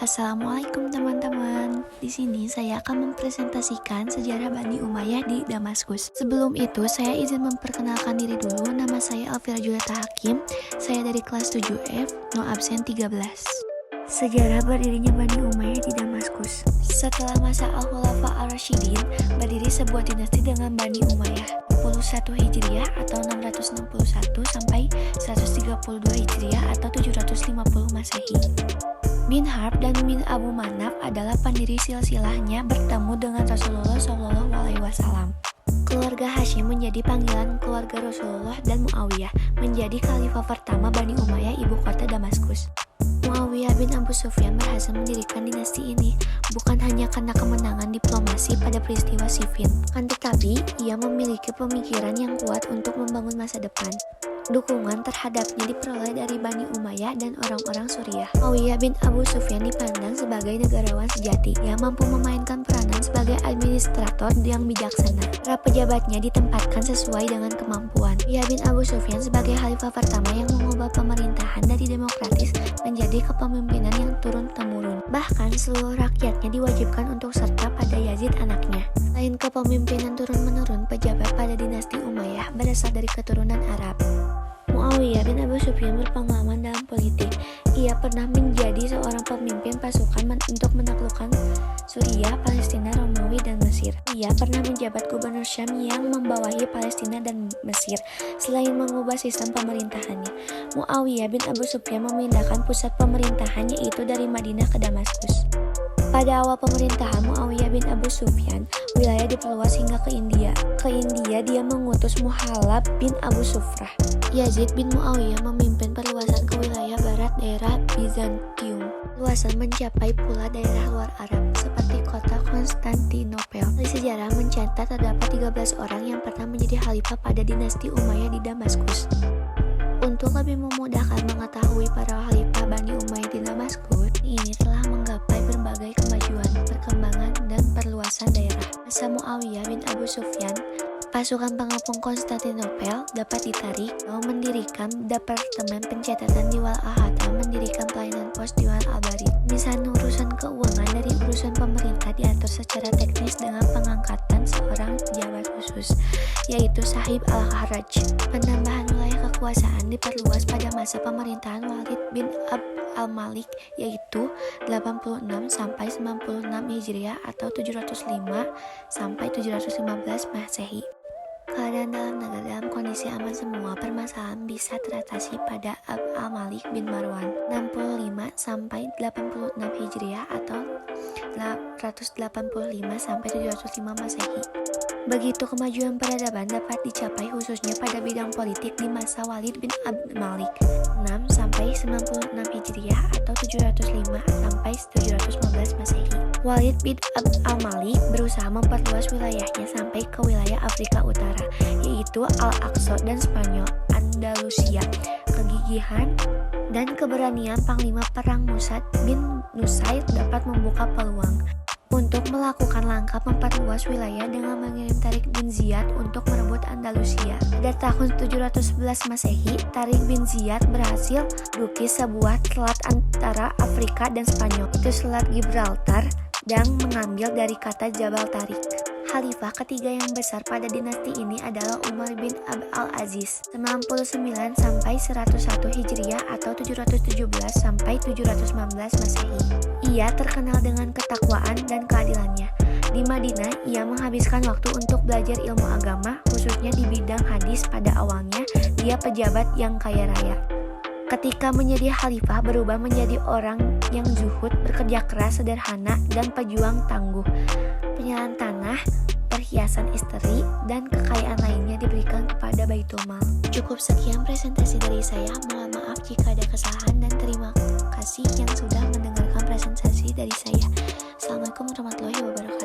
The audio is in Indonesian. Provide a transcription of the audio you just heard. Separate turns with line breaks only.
Assalamualaikum teman-teman. Di sini saya akan mempresentasikan sejarah Bani Umayyah di Damaskus. Sebelum itu, saya izin memperkenalkan diri dulu. Nama saya Alfira Juleta Hakim. Saya dari kelas 7F, no absen 13. Sejarah berdirinya Bani Umayyah di Damaskus. Setelah masa Al-Khulafa Ar-Rasyidin, berdiri sebuah dinasti dengan Bani Umayyah. 21 Hijriah atau 661 sampai 132 Hijriah atau 750 Masehi. Bin Harb dan bin Abu Manaf adalah pendiri silsilahnya bertemu dengan Rasulullah SAW. Keluarga Hashim menjadi panggilan keluarga Rasulullah dan Muawiyah menjadi khalifah pertama Bani Umayyah ibu kota Damaskus. Muawiyah bin Abu Sufyan berhasil mendirikan dinasti ini bukan hanya karena kemenangan diplomasi pada peristiwa Siffin, tetapi ia memiliki pemikiran yang kuat untuk membangun masa depan. Dukungan terhadapnya diperoleh dari Bani Umayyah dan orang-orang Suriah. Muawiyah bin Abu Sufyan dipandang sebagai negarawan sejati yang mampu memainkan peranan sebagai administrator yang bijaksana. Para pejabatnya ditempatkan sesuai dengan kemampuan. Muawiyah bin Abu Sufyan sebagai khalifah pertama yang mengubah pemerintahan dari demokratis menjadi kepemimpinan yang turun-temurun. Bahkan seluruh rakyatnya diwajibkan untuk serta pada Yazid anaknya. Selain kepemimpinan turun-menurun, pejabat pada dinasti Umayyah berasal dari keturunan Arab. Muawiyah bin Abu Sufyan berpengalaman dalam politik. Ia pernah menjadi seorang pemimpin pasukan untuk menaklukkan Suriah, Palestina, Romawi, dan Mesir. Ia pernah menjabat gubernur Syam yang membawahi Palestina dan Mesir. Selain mengubah sistem pemerintahannya, Muawiyah bin Abu Sufyan memindahkan pusat pemerintahannya itu dari Madinah ke Damaskus. Pada awal pemerintahan Muawiyah bin Abu Sufyan, wilayah diperluas hingga ke India. Ke India, dia mengutus Muhallab bin Abu Sufrah. Yazid bin Muawiyah memimpin perluasan ke wilayah barat daerah Bizantium. Luasan mencapai pula daerah luar Arab, seperti kota Konstantinopel. Dari sejarah mencatat terdapat 13 orang yang pernah menjadi khalifah pada dinasti Umayyah di Damaskus. Untuk lebih memudahkan mengetahui para khalifah Bani Umayyah di Damaskus, ini telah menggapai berbagai kemajuan, perkembangan, dan perluasan daerah. Masa Muawiyah bin Abu Sufyan, pasukan pengepung Konstantinopel dapat ditarik, mendirikan departemen pencatatan di Wal-Ahata, mendirikan pelayanan pos di Wal-Abari. Misalnya urusan keuangan dari urusan pemerintah diatur secara teknis dengan pengangkatan seorang pejabat khusus, yaitu Sahib al-Harraj. Penambahan wilayah kekuasaan diperluas pada masa pemerintahan Walid bin Abd al-Malik, yaitu 86 sampai 96 Hijriah atau 705 sampai 715 Masehi. Keadaan dalam negara dalam kondisi aman semua, permasalahan bisa teratasi pada Abd al-Malik bin Marwan 65 sampai 86 Hijriah atau 185 sampai 705 Masehi. Begitu kemajuan peradaban dapat dicapai khususnya pada bidang politik di masa Walid bin Abd Malik 6 sampai 96 Hijriah atau 705 sampai 715 Masehi. Walid bin Abd al-Malik berusaha memperluas wilayahnya sampai ke wilayah Afrika Utara, yaitu Al-Aqsa dan Spanyol, Andalusia. Kegigihan dan keberanian Panglima Perang Musad bin Nusair dapat membuka peluang untuk melakukan langkah memperluas wilayah dengan mengirim Tariq bin Ziyad untuk merebut Andalusia. Pada tahun 711 Masehi, Tariq bin Ziyad berhasil duki sebuah selat antara Afrika dan Spanyol, itu Selat Gibraltar, dan mengambil dari kata Jabal Tariq. Khalifah ketiga yang besar pada dinasti ini adalah Umar bin Abd al-Aziz 99 sampai 101 Hijriah atau 717 sampai 719 Masehi. Ia terkenal dengan ketakwaan dan keadilannya. Di Madinah, ia menghabiskan waktu untuk belajar ilmu agama, khususnya di bidang hadis. Pada awalnya, dia pejabat yang kaya raya. Ketika menjadi khalifah, berubah menjadi orang yang zuhud, bekerja keras, sederhana, dan pejuang tangguh. Penyalaan tanah, perhiasan istri, dan kekayaan lainnya diberikan kepada Baitul Mal. Cukup sekian presentasi dari saya. Mohon maaf jika ada kesalahan dan terima kasih yang sudah mendengarkan presentasi dari saya. Assalamualaikum warahmatullahi wabarakatuh.